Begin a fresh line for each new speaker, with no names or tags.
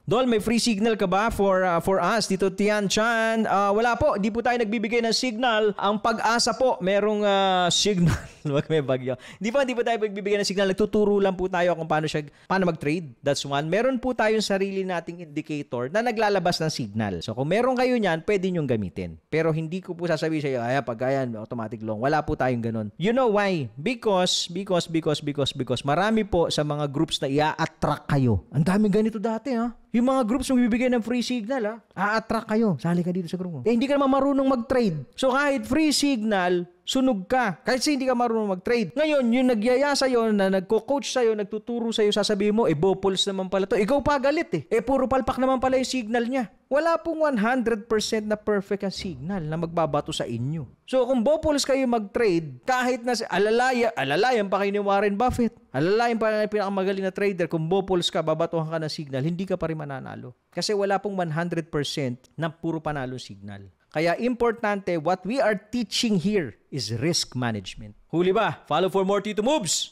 Dol, may free signal ka ba for us dito, Tian Chan? Wala po, di po tayo nagbibigay ng signal. Ang Pag-asa po, merong signal. Wag may bagyo. Di po tayo nagbibigay ng signal. Nagtuturo lang po tayo kung paano mag-trade. That's one. Meron po tayong sarili nating indicator na naglalabas ng signal. So kung meron kayo niyan, pwede niyong gamitin. Pero hindi ko po sasabihin sa iyo, pag ayan, automatic long. Wala po tayong ganun. You know why? Because marami po sa mga groups na i-attract kayo. Ang dami ganito dati, ha? Yung mga groups na bibigyan ng free signal, a-attract kayo. Sali ka dito sa group mo. Hindi ka naman marunong mag-trade. So kahit free signal, sunog ka. Kahit hindi ka marunong mag-trade. Ngayon, yung nagyaya sa'yo, na nagko-coach sa'yo, nagtuturo sa'yo, sasabihin mo, bopuls naman pala to. Ikaw pa galit puro palpak naman pala yung signal niya. Wala pong 100% na perfect ang signal na magbabato sa inyo. So kung bopuls kayo mag-trade, kahit na alalayan pa kayo ni Warren Buffett, alalayan pa na pinakamagaling na trader, kung bopuls ka, babatuhan ka ng signal, hindi ka pa rin mananalo. Kasi wala pong 100% na puro panalo signal. Kaya importante, what we are teaching here is risk management. Huli ba? Follow for more Tito Moves!